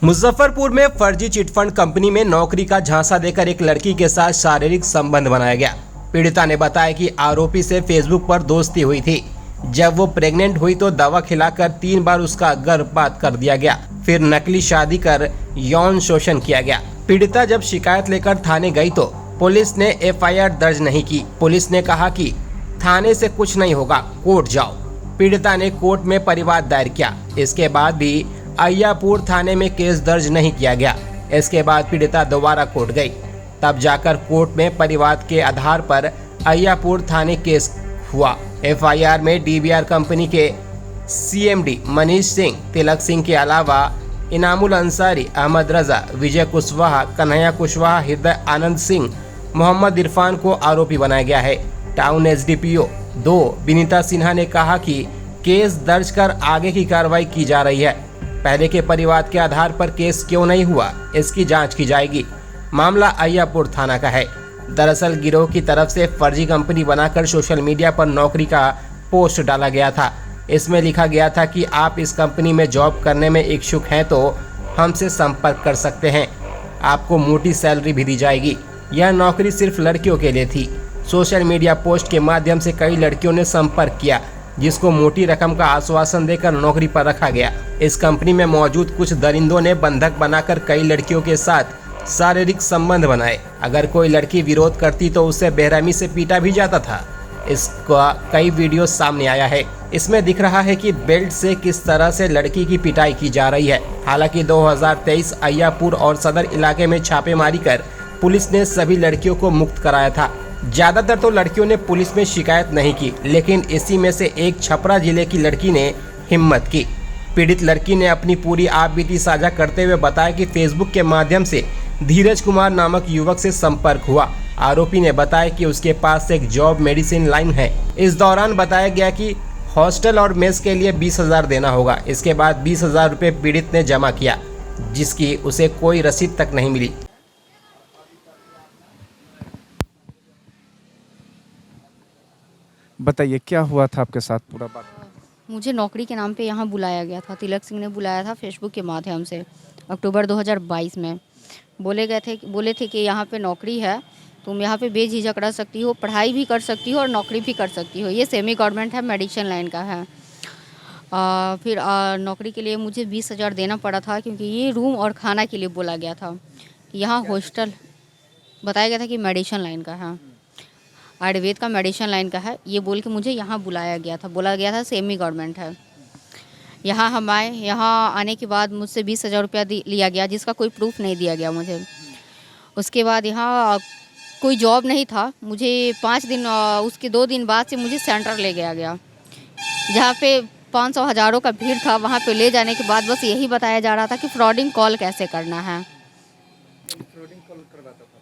मुजफ्फरपुर में फर्जी chit fund company में नौकरी का झांसा देकर एक लड़की के साथ शारीरिक संबंध बनाया गया। पीड़िता ने बताया कि आरोपी से फेसबुक पर दोस्ती हुई थी। जब वो प्रेग्नेंट हुई तो दवा खिलाकर 3 बार उसका गर्भपात कर दिया गया, फिर नकली शादी कर यौन शोषण किया गया। पीड़िता जब शिकायत लेकर थाने गई तो पुलिस ने FIR दर्ज नहीं की। पुलिस ने कहा कि थाने से कुछ नहीं होगा, कोर्ट जाओ। पीड़िता ने कोर्ट में परिवाद दायर किया। इसके बाद भी अय्यापुर थाने में केस दर्ज नहीं किया गया। इसके बाद पीड़िता दोबारा कोर्ट गई, तब जाकर कोर्ट में परिवाद के आधार पर अय्यापुर थाने केस हुआ। FIR में DBR कंपनी के CMD मनीष सिंह, तिलक सिंह के अलावा इनामुल अंसारी, अहमद रजा, विजय कुशवाहा, कन्हैया कुशवाहा, हृदय आनंद सिंह, मोहम्मद इरफान को आरोपी बनाया गया है। टाउन SDPO 2 विनीता सिन्हा ने कहा कि केस दर्ज कर आगे की कार्रवाई की जा रही है। पहले के परिवाद के आधार पर केस क्यों नहीं हुआ, इसकी जांच की जाएगी। मामला अय्यापुर थाना का है। दरअसल गिरोह की तरफ से फर्जी कंपनी बनाकर सोशल मीडिया पर नौकरी का पोस्ट डाला गया था। इसमें लिखा गया था कि आप इस कंपनी में जॉब करने में इच्छुक हैं तो हमसे संपर्क कर सकते हैं, आपको मोटी सैलरी भी दी जाएगी। यह नौकरी सिर्फ लड़कियों के लिए थी। सोशल मीडिया पोस्ट के माध्यम से कई लड़कियों ने संपर्क किया, जिसको मोटी रकम का आश्वासन देकर नौकरी पर रखा गया। इस कंपनी में मौजूद कुछ दरिंदों ने बंधक बनाकर कई लड़कियों के साथ शारीरिक संबंध बनाए। अगर कोई लड़की विरोध करती तो उसे बेरहमी से पीटा भी जाता था। इसका कई वीडियो सामने आया है। इसमें दिख रहा है कि बेल्ट से किस तरह से लड़की की पिटाई की जा रही है। हालांकि 2023 अय्यापुर और सदर इलाके में छापेमारी कर पुलिस ने सभी लड़कियों को मुक्त कराया था। ज्यादातर तो लड़कियों ने पुलिस में शिकायत नहीं की, लेकिन इसी में से एक छपरा जिले की लड़की ने हिम्मत की। पीड़ित लड़की ने अपनी पूरी आपबीती साझा करते हुए बताया कि फेसबुक के माध्यम से धीरज कुमार नामक युवक से संपर्क हुआ। आरोपी ने बताया कि उसके पास एक जॉब मेडिसिन लाइन है। इस दौरान बताया गया कि हॉस्टल और मेस के लिए 20,000 देना होगा। इसके बाद 20,000 रुपये पीड़ित ने जमा किया, जिसकी उसे कोई रसीद तक नहीं मिली। बताइए क्या हुआ था आपके साथ, पूरा बात। मुझे नौकरी के नाम पे यहाँ बुलाया गया था। तिलक सिंह ने बुलाया था फेसबुक के माध्यम से अक्टूबर 2022 में। बोले थे कि यहाँ पे नौकरी है, तुम यहाँ पे बेझिझक रह सकती हो, पढ़ाई भी कर सकती हो और नौकरी भी कर सकती हो। ये सेमी गवर्नमेंट है, मेडिसिन लाइन का है। फिर नौकरी के लिए मुझे 20,000 देना पड़ा था, क्योंकि ये रूम और खाना के लिए बोला गया था। यहाँ हॉस्टल बताया गया था कि मेडिसिन लाइन का है, आयुर्वेद का मेडिसिन लाइन का है। ये बोल के मुझे यहाँ बुलाया गया था। बोला गया था सेमी गवर्नमेंट है। यहाँ हम आए। यहाँ आने के बाद मुझसे 20,000 रुपया लिया गया, जिसका कोई प्रूफ नहीं दिया गया मुझे। उसके बाद यहाँ कोई जॉब नहीं था। मुझे 5 दिन उसके 2 दिन बाद से मुझे सेंटर ले गया गया, जहाँ पे 500 हज़ारों का भीड़ था। वहाँ पे ले जाने के बाद बस यही बताया जा रहा था कि फ्रॉडिंग कॉल कैसे करना है।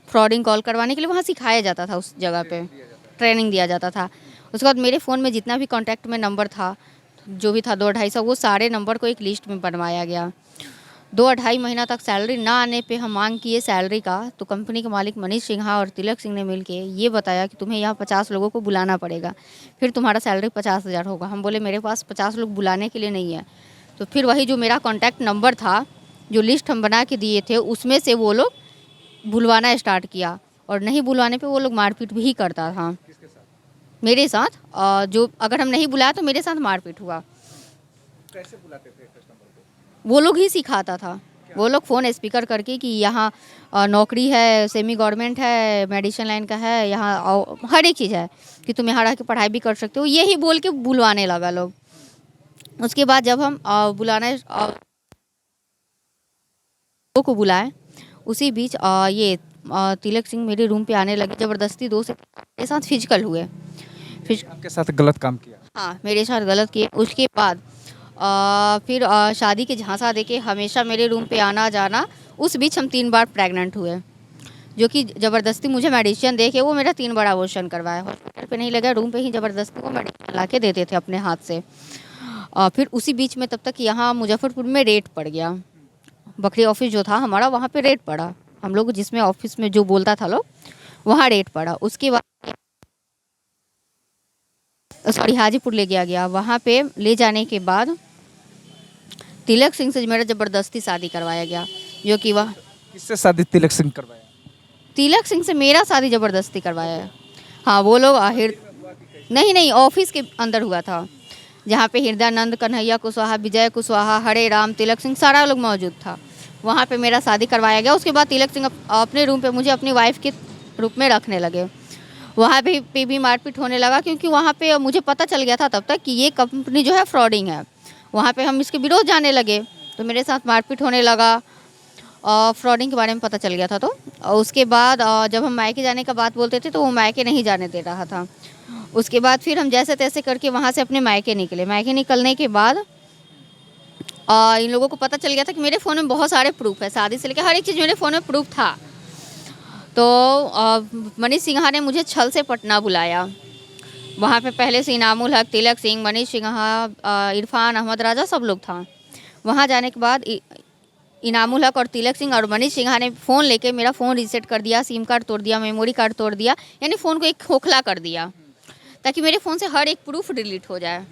फ्रॉडिंग कॉल करवाने के लिए वहाँ सिखाया जाता था, उस जगह पे ट्रेनिंग दिया जाता था। उसके बाद मेरे फ़ोन में जितना भी कॉन्टैक्ट में नंबर था, जो भी था 2-250, वो सारे नंबर को एक लिस्ट में बनवाया गया। 2-2.5 महीना तक सैलरी ना आने पे हम मांग किए सैलरी का, तो कंपनी के मालिक मनीष सिन्हा और तिलक सिंह ने मिलके ये बताया कि तुम्हें यहाँ 50 लोगों को बुलाना पड़ेगा, फिर तुम्हारा सैलरी 50,000 होगा। हम बोले मेरे पास 50 लोग बुलाने के लिए नहीं है। तो फिर वही जो मेरा कॉन्टैक्ट नंबर था, जो लिस्ट हम बना के दिए थे, उसमें से वो लोग बुलवाना स्टार्ट किया, और नहीं बुलवाने पे वो लोग मारपीट भी करता था। किसके साथ? मेरे साथ। जो अगर हम नहीं बुलाया तो मेरे साथ मारपीट हुआ। कैसे बुलाते थे कस्टमर को? वो लोग ही सिखाता था। वो लोग फ़ोन स्पीकर करके कि यहाँ नौकरी है, सेमी गवर्नमेंट है, मेडिसिन लाइन का है, यहाँ हर एक चीज़ है कि तुम यहाँ रह के पढ़ाई भी कर सकते हो, यही बोल के बुलवाने लगा लोग। उसके बाद जब हम बुलाने को बुलाए, उसी बीच ये तिलक सिंह मेरे रूम पे आने लगे ज़बरदस्ती। 2 से मेरे साथ फिजिकल हुए। आपके साथ गलत काम किया? हाँ, मेरे साथ गलत किए। उसके बाद फिर शादी के झांसा देके हमेशा मेरे रूम पे आना जाना। उस बीच हम 3 बार प्रेग्नेंट हुए, जो कि ज़बरदस्ती मुझे मेडिसिन दे के वो मेरा 3 बार अबॉर्शन करवाया। हॉस्पिटल पे नहीं लगा, रूम पे ही ज़बरदस्ती वो मेडिसिन ला के देते थे अपने हाथ से। फिर उसी बीच में तब तक यहाँ मुजफ्फरपुर में रेड पड़ गया। बकरी ऑफिस जो था हमारा, वहाँ पे रेड पड़ा। हम लोग जिसमें ऑफिस में जो बोलता था लोग, वहाँ रेड पड़ा। उसके बाद सॉरी हाजीपुर ले गया। वहाँ पे ले जाने के बाद तिलक सिंह से मेरा ज़बरदस्ती शादी करवाया गया, जो कि वह किससे शादी तिलक सिंह करवाया? तिलक सिंह से मेरा शादी ज़बरदस्ती करवाया है। हाँ, वो लोग नहीं नहीं, ऑफिस के अंदर हुआ था, जहाँ पे हृदयानंद, कन्हैया कुशवाहा, विजय कुशवाहा, हरे राम, तिलक सिंह सारा लोग मौजूद था। वहाँ पे मेरा शादी करवाया गया। उसके बाद तिलक सिंह अपने रूम पे मुझे अपनी वाइफ के रूप में रखने लगे। वहाँ पे भी मारपीट होने लगा, क्योंकि वहाँ पे मुझे पता चल गया था तब तक कि ये कंपनी जो है फ्रॉडिंग है। वहाँ पे हम इसके विरोध जाने लगे, तो मेरे साथ मारपीट होने लगा। फ्रॉडिंग के बारे में पता चल गया था। तो उसके बाद जब हम मायके जाने का बात बोलते थे तो वो मायके नहीं जाने दे रहा था। उसके बाद फिर हम जैसे तैसे करके वहाँ से अपने मायके निकले। मायके निकलने के बाद इन लोगों को पता चल गया था कि मेरे फ़ोन में बहुत सारे प्रूफ है, शादी से लेकर हर एक चीज़ मेरे फ़ोन में प्रूफ था। तो मनीष सिन्हा ने मुझे छल से पटना बुलाया। वहाँ पे पहले से इनामुल हक, तिलक सिंह, मनीष सिन्हा, इरफान अहमद राजा सब लोग था। वहाँ जाने के बाद इनामुल हक और तिलक सिंह और मनीष सिन्हा ने फ़ोन लेके मेरा फ़ोन रीसेट कर दिया, सिम कार्ड तोड़ दिया, मेमोरी कार्ड तोड़ दिया, यानी फ़ोन को एक खोखला कर दिया, ताकि मेरे फ़ोन से हर एक प्रूफ डिलीट हो जाए।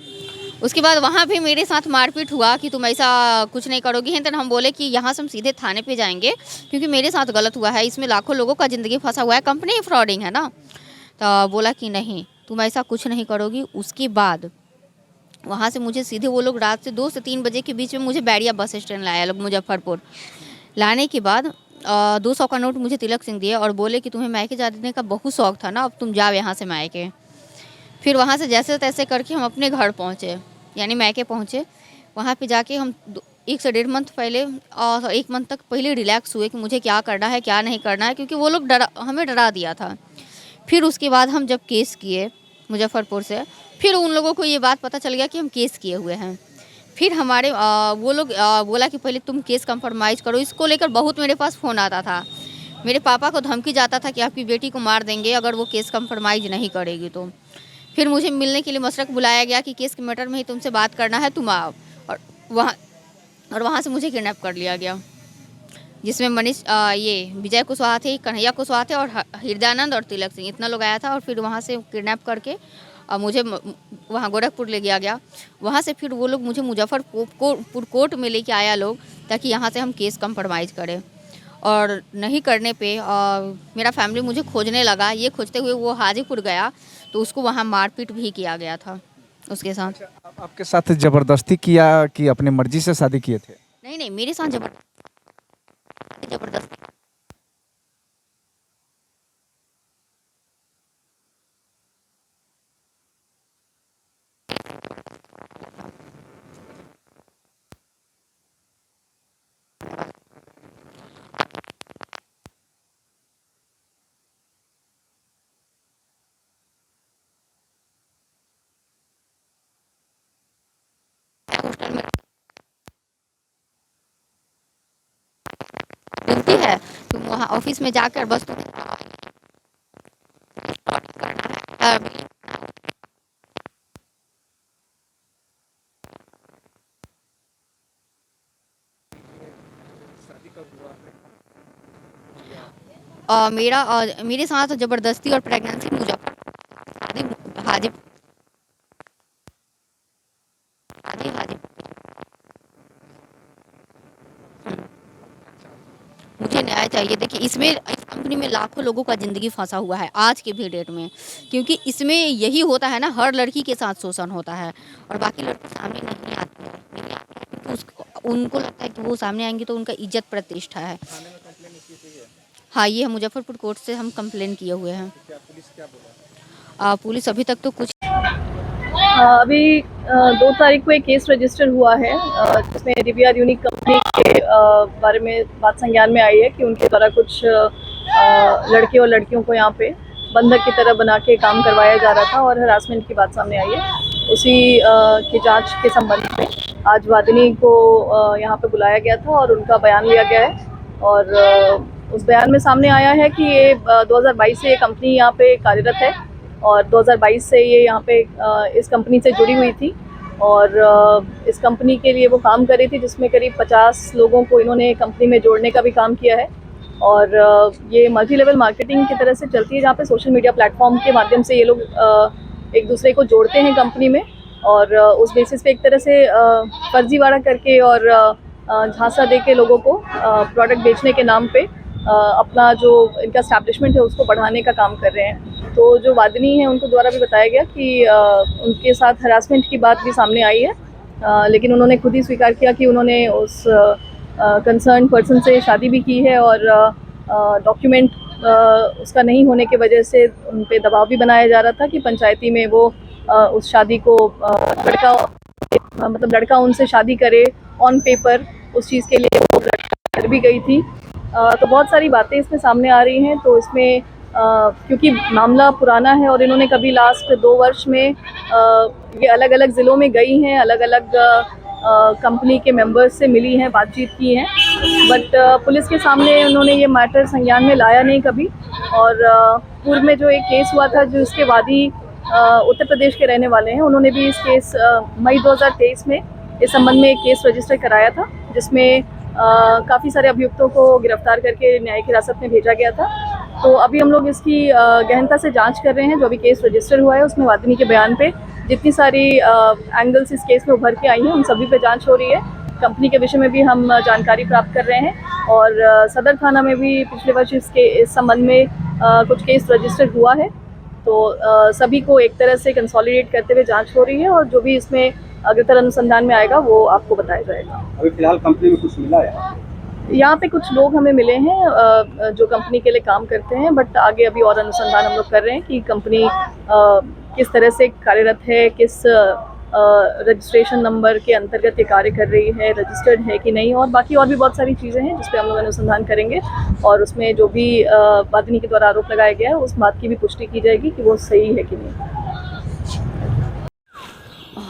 उसके बाद वहाँ भी मेरे साथ मारपीट हुआ कि तुम ऐसा कुछ नहीं करोगी। हैं तो हम बोले कि यहाँ से हम सीधे थाने पे जाएंगे, क्योंकि मेरे साथ गलत हुआ है, इसमें लाखों लोगों का ज़िंदगी फंसा हुआ है, कंपनी फ्रॉडिंग है ना। तो बोला कि नहीं, तुम ऐसा कुछ नहीं करोगी। उसके बाद वहाँ से मुझे सीधे वो लोग रात से 2 से 3 बजे के बीच में मुझे बैरिया बस स्टैंड लाया लोग, मुजफ्फरपुर। लाने के बाद 200 का नोट मुझे तिलक सिंह दिए और बोले कि तुम्हें मायके जाने का बहुत शौक था ना, अब तुम जाओ यहाँ से मायके। फिर वहाँ से जैसे तैसे करके हम अपने घर पहुँचे, यानी मायके पहुँचे। वहाँ पे जाके हम 1 से 1.5 मंथ पहले 1 मंथ तक पहले रिलैक्स हुए कि मुझे क्या करना है क्या नहीं करना है, क्योंकि वो लोग हमें डरा दिया था। फिर उसके बाद हम जब केस किए मुजफ्फरपुर से, फिर उन लोगों को ये बात पता चल गया कि हम केस किए हुए हैं। फिर हमारे वो लोग बोला कि पहले तुम केस कंप्रोमाइज़ करो। इसको लेकर बहुत मेरे पास फ़ोन आता था। मेरे पापा को धमकी जाता था कि आपकी बेटी को मार देंगे अगर वो केस कंप्रोमाइज़ नहीं करेगी तो। फिर मुझे मिलने के लिए मशरक बुलाया गया कि केस के मैटर में ही तुमसे बात करना है, तुम आओ। और वहाँ से मुझे किडनैप कर लिया गया, जिसमें मनीष ये विजय कुशवाहा थे, कन्हैया कुशवाहा थे और हृदयानंद और तिलक सिंह, इतना लोग आया था। और फिर वहाँ से किडनैप करके मुझे वहाँ गोरखपुर ले गया गया। वहाँ से फिर वो लोग मुझे मुजफ्फरपुर कोर्ट में लेके आया लोग, ताकि यहाँ से हम केस कंप्रोमाइज़ करें। और नहीं करने पे मेरा फैमिली मुझे खोजने लगा। ये खोजते हुए वो हाजीपुर गया, तो उसको वहाँ मारपीट भी किया गया था उसके साथ। अच्छा, आपके साथ ज़बरदस्ती किया कि अपने मर्जी से शादी किए थे? नहीं नहीं, मेरे साथ जबरदस्ती। मिलती है, तुम वहाँ ऑफिस में जाकर बस तुम्हें मेरे साथ जबरदस्ती और प्रेगनेंसी मुजफ्फरपुर हाजीपुर। मुझे न्याय चाहिए। देखिए, इस कंपनी में लाखों लोगों का ज़िंदगी फंसा हुआ है आज के भी डेट में, क्योंकि इसमें यही होता है ना, हर लड़की के साथ शोषण होता है और बाकी लड़के सामने नहीं आते हैं, क्योंकि उनको लगता है कि वो सामने आएंगे तो उनका इज्जत प्रतिष्ठा है। हाँ, ये मुजफ्फरपुर कोर्ट से हम कंप्लेन किए हुए हैं। पुलिस अभी तक तो कुछ अभी 2 तारीख को एक केस रजिस्टर हुआ है, जिसमें DBR यूनिक कंपनी के बारे में बात संज्ञान में आई है कि उनके द्वारा कुछ लड़के और लड़कियों को यहाँ पे बंधक की तरह बना के काम करवाया जा रहा था और हरासमेंट की बात सामने आई है। उसी की जांच के संबंध में आज वादिनी को यहाँ पे बुलाया गया था और उनका बयान लिया गया है। और उस बयान में सामने आया है कि ये 2022 से ये कंपनी यहाँ पे कार्यरत है और 2022 से ये यहाँ पे इस कंपनी से जुड़ी हुई थी और इस कंपनी के लिए वो काम कर रही थी, जिसमें करीब 50 लोगों को इन्होंने कंपनी में जोड़ने का भी काम किया है। और ये मल्टी लेवल मार्केटिंग की तरह से चलती है, जहाँ पे सोशल मीडिया प्लेटफॉर्म के माध्यम से ये लोग एक दूसरे को जोड़ते हैं कंपनी में और उस बेसिस पे एक तरह से फर्जीवाड़ा करके और झांसा दे के लोगों को प्रोडक्ट बेचने के नाम पे अपना जो इनका एस्टैब्लिशमेंट है उसको बढ़ाने का काम कर रहे हैं। तो जो वादिनी है उनको द्वारा भी बताया गया कि उनके साथ हरासमेंट की बात भी सामने आई है, लेकिन उन्होंने खुद ही स्वीकार किया कि उन्होंने उस कंसर्न पर्सन से शादी भी की है और डॉक्यूमेंट उसका नहीं होने की वजह से उन पे दबाव भी बनाया जा रहा था कि पंचायती में वो उस शादी को लड़का उनसे शादी करे ऑन पेपर, उस चीज़ के लिए वो कर भी गई थी। तो बहुत सारी बातें इसमें सामने आ रही हैं। तो इसमें क्योंकि मामला पुराना है और इन्होंने कभी लास्ट 2 वर्ष में ये अलग अलग ज़िलों में गई हैं, अलग अलग कंपनी के मेंबर्स से मिली हैं, बातचीत की हैं, बट पुलिस के सामने उन्होंने ये मैटर संज्ञान में लाया नहीं कभी। और पूर्व में जो एक केस हुआ था जिसके वादी उत्तर प्रदेश के रहने वाले हैं, उन्होंने भी इस केस मई 2023 में इस संबंध में एक केस रजिस्टर कराया था, जिसमें काफ़ी सारे अभियुक्तों को गिरफ्तार करके न्यायिक हिरासत में भेजा गया था। तो अभी हम लोग इसकी गहनता से जांच कर रहे हैं। जो अभी केस रजिस्टर हुआ है उसमें वादिनी के बयान पे जितनी सारी एंगल्स इस केस में उभर के आई हैं उन सभी पे जांच हो रही है। कंपनी के विषय में भी हम जानकारी प्राप्त कर रहे हैं और सदर थाना में भी पिछले वर्ष इस संबंध में कुछ केस रजिस्टर हुआ है। तो सभी को एक तरह से कंसोलिडेट करते हुए जांच हो रही है और जो भी इसमें अग्रतर अनुसंधान में आएगा वो आपको बताया जाएगा। अभी फिलहाल कंपनी में कुछ मिला है? यहाँ पे कुछ लोग हमें मिले हैं जो कंपनी के लिए काम करते हैं, बट आगे अभी और अनुसंधान हम लोग कर रहे हैं कि कंपनी किस तरह से कार्यरत है, किस रजिस्ट्रेशन नंबर के अंतर्गत ये कार्य कर रही है, रजिस्टर्ड है कि नहीं, और बाकी और भी बहुत सारी चीज़ें हैं जिस पे हम लोग अनुसंधान करेंगे और उसमें जो भी वादिनी के द्वारा आरोप लगाया गया है उस बात की भी पुष्टि की जाएगी कि वो सही है कि नहीं।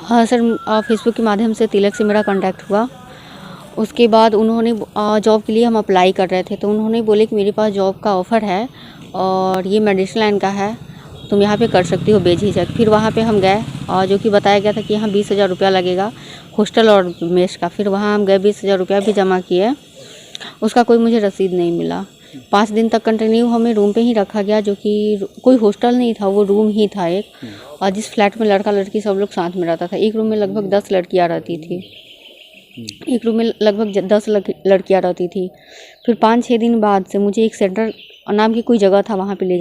हाँ सर, फेसबुक के माध्यम से तिलक से मेरा कांटेक्ट हुआ। उसके बाद उन्होंने जॉब के लिए हम अप्लाई कर रहे थे तो उन्होंने बोले कि मेरे पास जॉब का ऑफ़र है और ये मेडिसिन लाइन का है, तुम यहाँ पे कर सकती हो बेझिझक। फिर वहाँ पे हम गए और जो कि बताया गया था कि यहाँ 20,000 रुपया लगेगा हॉस्टल और मेस का। फिर वहाँ हम गए, 20,000 रुपया भी जमा किए, उसका कोई मुझे रसीद नहीं मिला। 5 दिन तक कंटिन्यू हमें रूम पे ही रखा गया, जो कि कोई हॉस्टल नहीं था, वो रूम ही था एक, और जिस फ्लैट में लड़का लड़की सब लोग साथ में रहता था। एक रूम में लगभग 10 लड़कियाँ रहती थी, एक रूम में लगभग 10 लड़कियाँ रहती थी। फिर 5-6 दिन बाद से मुझे एक सेंटर नाम की कोई जगह था, वहाँ पे ले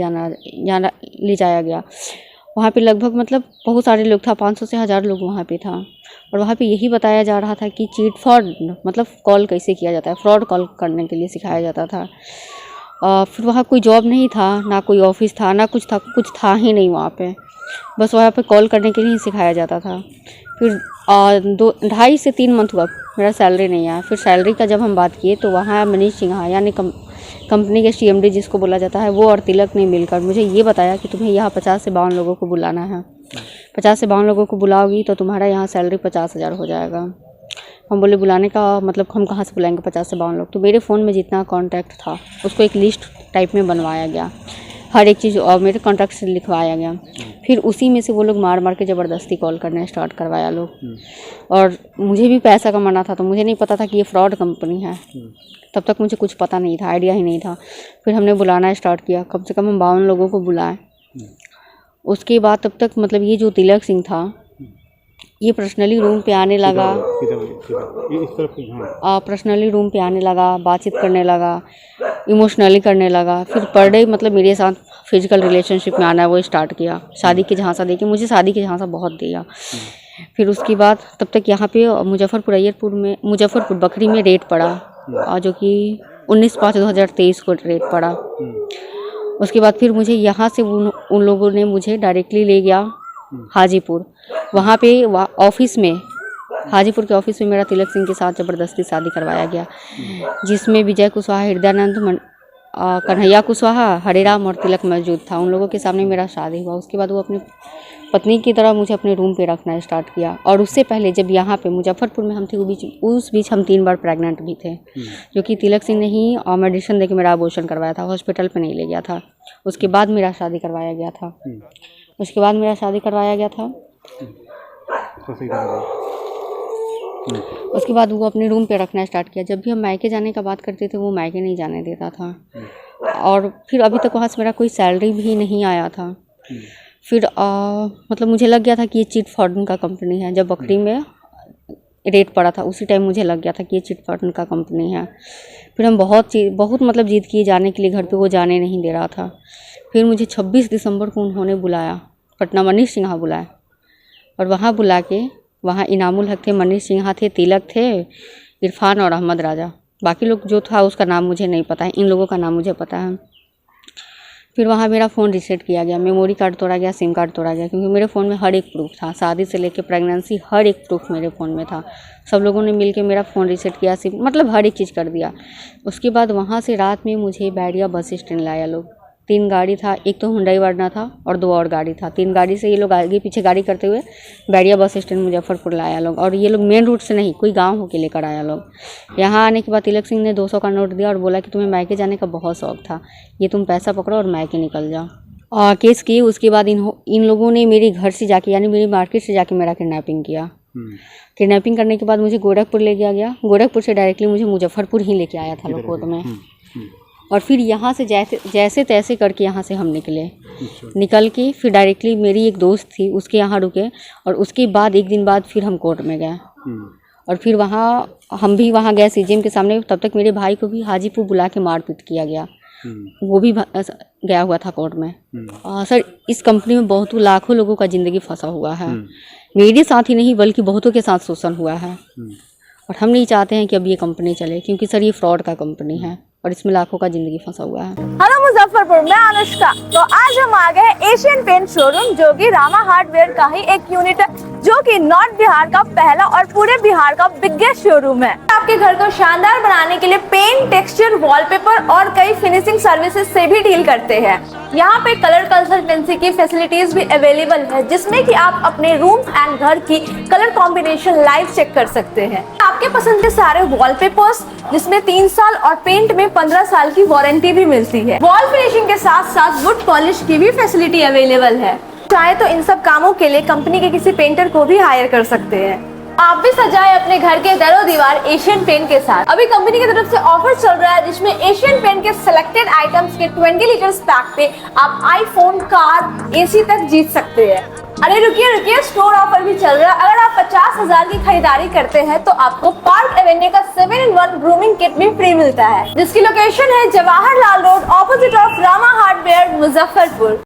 जाया गया। वहाँ पे लगभग मतलब बहुत सारे लोग था, 500 से 1000 लोग वहाँ पे था। और वहाँ पे यही बताया जा रहा था कि चीट फ्रॉड मतलब कॉल कैसे किया जाता है, फ्रॉड कॉल करने के लिए सिखाया जाता था। फिर वहाँ कोई जॉब नहीं था, ना कोई ऑफिस था, ना कुछ था ही नहीं वहाँ पे, बस वहाँ पे कॉल करने के लिए ही सिखाया जाता था। फिर 2.5 से 3 मंथ हुआ मेरा सैलरी नहीं आया। फिर सैलरी का जब हम बात किए तो वहाँ मनीष सिन्हा यानी कंपनी के CMD जिसको बोला जाता है, वो और तिलक ने मिलकर मुझे ये बताया कि तुम्हें यहाँ 50 से 52 लोगों को बुलाना है, 50 से 52 लोगों को बुलाओगी तो तुम्हारा यहाँ सैलरी 50,000 हो जाएगा। हम बोले बुलाने का मतलब हम कहाँ से बुलाएंगे 50 से 52 लोग। तो मेरे फ़ोन में जितना कॉन्टैक्ट था उसको एक लिस्ट टाइप में बनवाया गया, हर एक चीज़ और मेरे कॉन्टैक्ट से लिखवाया गया। फिर उसी में से वो लोग मार के ज़बरदस्ती कॉल करना स्टार्ट करवाया लोग। और मुझे भी पैसा कमाना था तो मुझे नहीं पता था कि ये फ्रॉड कंपनी है, तब तक मुझे कुछ पता नहीं था, आइडिया ही नहीं था। फिर हमने बुलाना स्टार्ट किया, कम से कम हम 52 लोगों को बुलाए। उसके बाद तब तक मतलब ये जो तिलक सिंह था ये पर्सनली रूम पे आने लगा, पर्सनली रूम पे आने लगा, बातचीत करने लगा, इमोशनली करने लगा। फिर पर डे मतलब मेरे साथ फिजिकल रिलेशनशिप में आना वो स्टार्ट किया, शादी की झांसा देके मुझे शादी की झांसा बहुत दिया। फिर उसके बाद तब तक यहाँ पे मुजफ्फरपुर बकरी में रेट पड़ा, जो कि 19/5/2023 को रेट पड़ा। उसके बाद फिर मुझे यहाँ से उन लोगों ने मुझे डायरेक्टली ले गया हाजीपुर। वहाँ पे ऑफिस में, हाजीपुर के ऑफिस में मेरा तिलक सिंह के साथ ज़बरदस्ती शादी करवाया गया, जिसमें विजय कुशवाहा, हृदयानंद, कन्हैया कुशवाहा, हरिराम और तिलक मौजूद था। उन लोगों के सामने मेरा शादी हुआ। उसके बाद वो अपनी पत्नी की तरह मुझे अपने रूम पे रखना स्टार्ट किया। और उससे पहले जब यहाँ पे मुजफ्फरपुर में हम थे उस बीच हम 3 बार प्रेग्नेंट भी थे, जो कि तिलक सिंह ने ही मेडिसिन देके मेरा अबॉर्शन करवाया था, हॉस्पिटल पे नहीं ले गया था। उसके बाद मेरा शादी करवाया गया था। उसके बाद वो अपने रूम पे रखना स्टार्ट किया। जब भी हम मायके जाने का बात करते थे वो मायके नहीं जाने देता था। और फिर अभी तक वहाँ से मेरा कोई सैलरी भी नहीं आया था। फिर मतलब मुझे लग गया था कि ये चिट फंड का कंपनी है। जब बकरी में रेट पड़ा था उसी टाइम मुझे लग गया था कि ये चिट फंड का कंपनी है। फिर हम बहुत मतलब जिद किए जाने के लिए, घर पे वो जाने नहीं दे रहा था। फिर मुझे 26 दिसंबर को उन्होंने बुलाया, पटना मनीष सिन्हा बुलाया, और वहाँ बुला के वहाँ इनामुल हक थे, मनीष सिन्हा थे, तिलक थे, इरफान और अहमद राजा। बाकी लोग जो था उसका नाम मुझे नहीं पता है, इन लोगों का नाम मुझे पता है। फिर वहाँ मेरा फ़ोन रीसेट किया गया, मेमोरी कार्ड तोड़ा गया, सिम कार्ड तोड़ा गया, क्योंकि मेरे फ़ोन में हर एक प्रूफ था, शादी से लेकर प्रेगनेंसी हर एक प्रूफ मेरे फ़ोन में था। सब लोगों ने मिलके मेरा फ़ोन रीसेट किया, सिम मतलब हर एक चीज़ कर दिया। उसके बाद वहाँ से रात में मुझे बैरिया बस स्टैंड लाया लोग। 3 गाड़ी था, एक तो हुंडई वर्ना था और 2 और गाड़ी था। 3 गाड़ी से ये लोग आगे पीछे गाड़ी करते हुए बैरिया बस स्टैंड मुजफ्फरपुर लाया लोग, और ये लोग मेन रूट से नहीं, कोई गांव होके लेकर आया लोग। यहाँ आने के बाद तिलक सिंह ने 200 का नोट दिया और बोला कि तुम्हें मायके जाने का बहुत शौक था, ये तुम पैसा पकड़ो और मायके निकल जाओ। और केस किए। उसके बाद इन लोगों ने मेरे घर से जाके, यानी मेरी मार्केट से जाके मेरा किडनैपिंग किया। किडनैपिंग करने के बाद मुझे गोरखपुर ले गया, गोरखपुर से डायरेक्टली मुझे मुजफ्फरपुर ही लेके आया था लोग कोर्ट में। और फिर यहाँ से जैसे तैसे करके यहाँ से हम निकल के फिर डायरेक्टली मेरी एक दोस्त थी उसके यहाँ रुके, और उसके बाद 1 दिन बाद फिर हम कोर्ट में गए। और फिर वहाँ हम भी वहाँ गए सीजीएम के सामने। तब तक मेरे भाई को भी हाजीपुर बुला के मारपीट किया गया, वो भी गया हुआ था कोर्ट में। सर, इस कंपनी में बहुत लाखों लोगों का ज़िंदगी फंसा हुआ है। मेरे साथ ही नहीं बल्कि बहुतों के साथ शोषण हुआ है, और हम नहीं चाहते हैं कि अब ये कंपनी चले, क्योंकि सर ये फ्रॉड का कंपनी है और इसमें लाखों का जिंदगी फंसा हुआ है। हेलो मुजफ्फरपुर, मैं अनुष्का। तो आज हम आ गए एशियन पेंट शोरूम, जो कि रामा हार्डवेयर का ही एक यूनिट है, जो कि नॉर्थ बिहार का पहला और पूरे बिहार का बिगेस्ट शोरूम है। आपके घर को शानदार बनाने के लिए पेंट, टेक्सचर, वॉलपेपर और कई फिनिशिंग सर्विसेज से भी डील करते हैं। यहाँ पे कलर कंसल्टेंसी की फैसिलिटीज भी अवेलेबल है, जिसमें कि आप अपने रूम एंड घर की कलर कॉम्बिनेशन लाइव चेक कर सकते हैं। आपके पसंद के सारे वॉलपेपर्स, जिसमें 3 साल और पेंट में 15 साल की वारंटी भी मिलती है। वॉल फिनिशिंग के साथ साथ वुड पॉलिश की भी फैसिलिटी अवेलेबल है। चाहे तो इन सब कामों के लिए कंपनी के किसी पेंटर को भी हायर कर सकते हैं। आप भी सजाए अपने घर के दरो दीवार एशियन पेंट के साथ। अभी कंपनी की तरफ से ऑफर चल रहा है, जिसमें एशियन पेंट के सिलेक्टेड आइटम्स के 20 लीटर्स पैक पे आप आईफोन, कार, एसी तक जीत सकते हैं। अरे रुकिए, स्टोर ऑफर भी चल रहा है। अगर आप 50,000 की खरीदारी करते हैं तो आपको पार्क एवेन्यू का 7-in-1 ग्रूमिंग किट भी फ्री मिलता है, जिसकी लोकेशन है Jawaharlal road, opposite of Rama hardware, Muzaffarpur.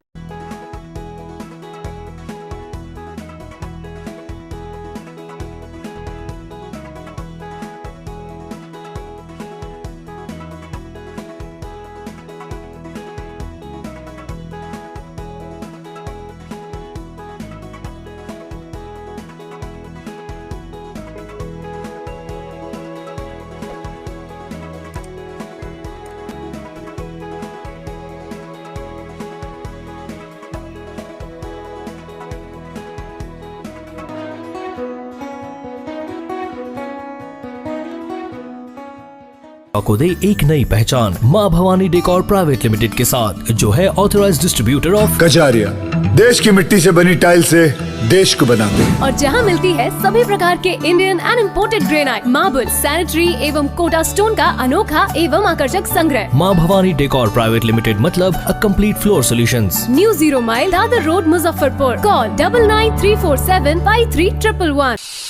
को दे एक नई पहचान मां भवानी डेकोर प्राइवेट लिमिटेड के साथ, जो है ऑथराइज्ड डिस्ट्रीब्यूटर ऑफ कजारिया। देश की मिट्टी से बनी टाइल से देश को बनाते हैं, और जहां मिलती है सभी प्रकार के Indian and imported granite, marble, sanitary एवं कोटा स्टोन का अनोखा एवं आकर्षक संग्रह। मां भवानी डेकोर प्राइवेट लिमिटेड मतलब a complete floor solutions. New 0 mile Dadar road, Muzaffarpur. Call 9934753111।